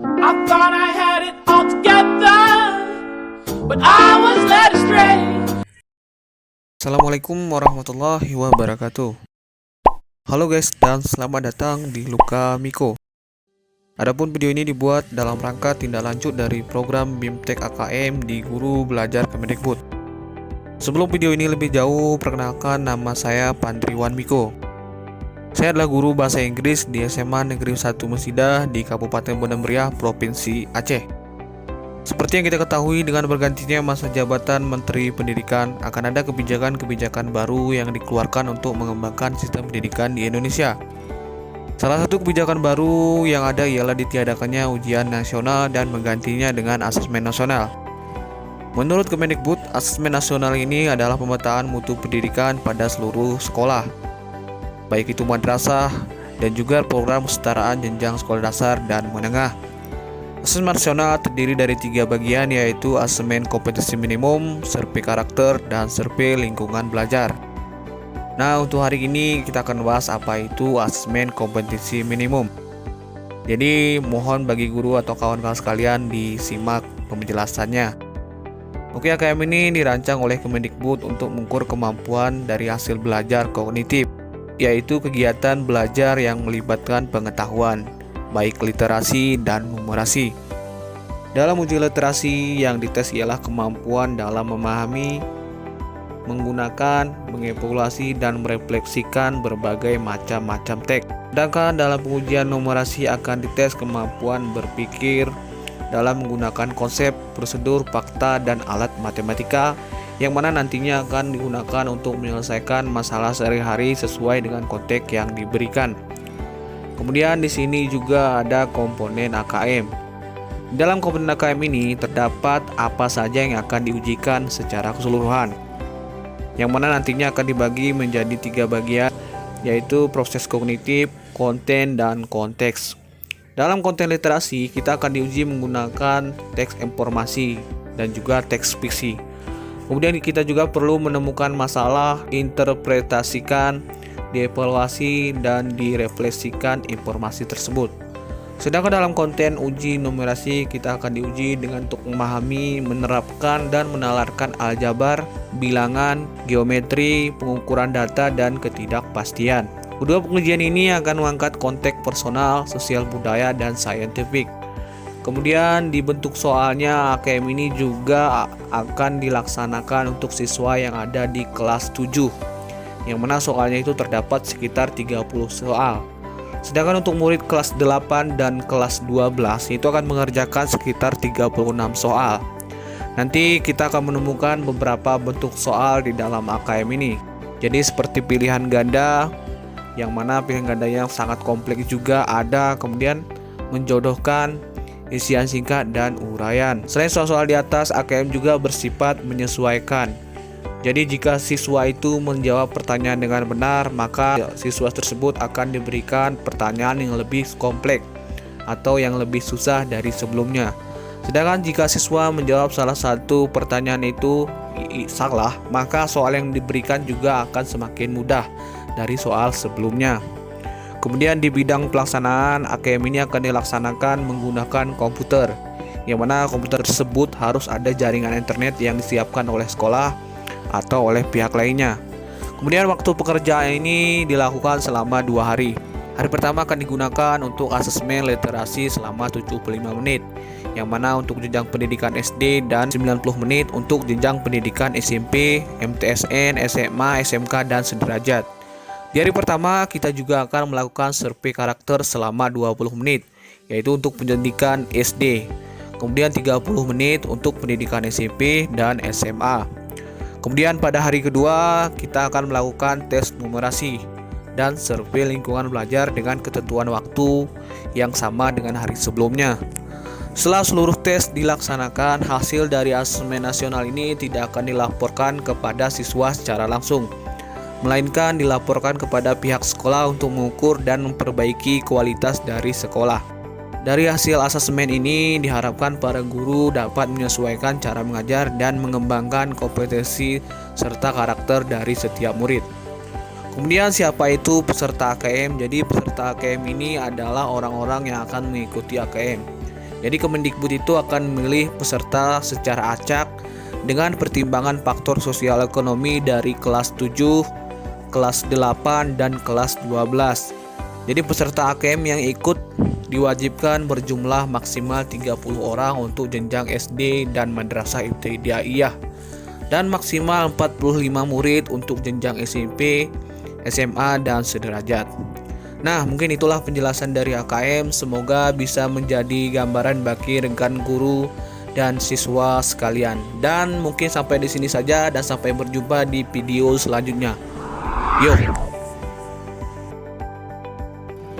I thought I had it all together, but I was led astray. Assalamualaikum warahmatullahi wabarakatuh. Halo guys, dan selamat datang di Luka Miko. Adapun video ini dibuat dalam rangka tindak lanjut dari program BIMTEK AKM di Guru Belajar Kemendikbud. Sebelum video ini lebih jauh, perkenalkan nama saya Pandriwan Miko. Saya adalah guru bahasa Inggris di SMA Negeri 1 Mesidah di Kabupaten Banda Meriah, Provinsi Aceh. Seperti yang kita ketahui, dengan bergantinya masa jabatan Menteri Pendidikan, akan ada kebijakan-kebijakan baru yang dikeluarkan untuk mengembangkan sistem pendidikan di Indonesia. Salah satu kebijakan baru yang ada ialah ditiadakannya ujian nasional dan menggantinya dengan asesmen nasional. Menurut Kemendikbud, asesmen nasional ini adalah pemetaan mutu pendidikan pada seluruh sekolah, baik itu madrasah dan juga program kesetaraan jenjang sekolah dasar dan menengah. Asesmen nasional terdiri dari 3 bagian, yaitu asesmen kompetensi minimum, survei karakter, dan survei lingkungan belajar. Nah, untuk hari ini kita akan bahas apa itu asesmen kompetensi minimum. Jadi, mohon bagi guru atau kawan-kawan sekalian disimak penjelasannya. Oke, AKM ini dirancang oleh Kemendikbud untuk mengukur kemampuan dari hasil belajar kognitif, yaitu kegiatan belajar yang melibatkan pengetahuan, baik literasi dan numerasi. Dalam uji literasi, yang dites ialah kemampuan dalam memahami, menggunakan, mengevaluasi, dan merefleksikan berbagai macam teks. Sedangkan dalam pengujian numerasi akan dites kemampuan berpikir dalam menggunakan konsep, prosedur, fakta, dan alat matematika yang mana nantinya akan digunakan untuk menyelesaikan masalah sehari-hari sesuai dengan konteks yang diberikan. Kemudian di sini juga ada komponen AKM. Dalam komponen AKM ini terdapat apa saja yang akan diujikan secara keseluruhan, yang mana nantinya akan dibagi menjadi 3 bagian, yaitu proses kognitif, konten, dan konteks. Dalam konten literasi, kita akan diuji menggunakan teks informasi dan juga teks fiksi. Kemudian kita juga perlu menemukan masalah, interpretasikan, dievaluasi, dan direfleksikan informasi tersebut. Sedangkan dalam konten uji numerasi, kita akan diuji dengan untuk memahami, menerapkan, dan menalarkan aljabar, bilangan, geometri, pengukuran data, dan ketidakpastian. Kedua pengujian ini akan mengangkat konteks personal, sosial budaya, dan saintifik. Kemudian di bentuk soalnya, AKM ini juga akan dilaksanakan untuk siswa yang ada di kelas 7, yang mana soalnya itu terdapat sekitar 30 soal. Sedangkan untuk murid kelas 8 dan kelas 12 itu akan mengerjakan sekitar 36 soal. Nanti kita akan menemukan beberapa bentuk soal di dalam AKM ini. Jadi seperti pilihan ganda, yang mana pilihan ganda yang sangat kompleks juga ada, kemudian menjodohkan, isian singkat, dan uraian. Selain soal-soal di atas, AKM juga bersifat menyesuaikan. Jadi jika siswa itu menjawab pertanyaan dengan benar, maka siswa tersebut akan diberikan pertanyaan yang lebih kompleks atau yang lebih susah dari sebelumnya. Sedangkan jika siswa menjawab salah satu pertanyaan itu salah, maka soal yang diberikan juga akan semakin mudah dari soal sebelumnya. Kemudian di bidang pelaksanaan, AKM ini akan dilaksanakan menggunakan komputer, yang mana komputer tersebut harus ada jaringan internet yang disiapkan oleh sekolah atau oleh pihak lainnya. Kemudian waktu pekerjaan ini dilakukan selama 2 hari. Hari pertama akan digunakan untuk asesmen literasi selama 75 menit, yang mana untuk jenjang pendidikan SD, dan 90 menit untuk jenjang pendidikan SMP, MTSN, SMA, SMK, dan sederajat. Di hari pertama kita juga akan melakukan survei karakter selama 20 menit, yaitu untuk pendidikan SD. Kemudian 30 menit untuk pendidikan SMP dan SMA. Kemudian pada hari kedua kita akan melakukan tes numerasi dan survei lingkungan belajar dengan ketentuan waktu yang sama dengan hari sebelumnya. Setelah seluruh tes dilaksanakan, hasil dari asesmen nasional ini tidak akan dilaporkan kepada siswa secara langsung, melainkan dilaporkan kepada pihak sekolah untuk mengukur dan memperbaiki kualitas dari sekolah. Dari hasil asesmen ini diharapkan para guru dapat menyesuaikan cara mengajar dan mengembangkan kompetensi serta karakter dari setiap murid. Kemudian siapa itu peserta AKM? Jadi peserta AKM ini adalah orang-orang yang akan mengikuti AKM. Jadi Kemendikbud itu akan memilih peserta secara acak dengan pertimbangan faktor sosial ekonomi dari kelas 7, kelas 8, dan kelas 12. Jadi peserta AKM yang ikut diwajibkan berjumlah maksimal 30 orang untuk jenjang SD dan madrasah ibtidaiyah dan maksimal 45 murid untuk jenjang SMP, SMA, dan sederajat. Nah, mungkin itulah penjelasan dari AKM. Semoga bisa menjadi gambaran bagi rekan guru dan siswa sekalian. Dan mungkin sampai di sini saja dan sampai berjumpa di video selanjutnya. Yuk.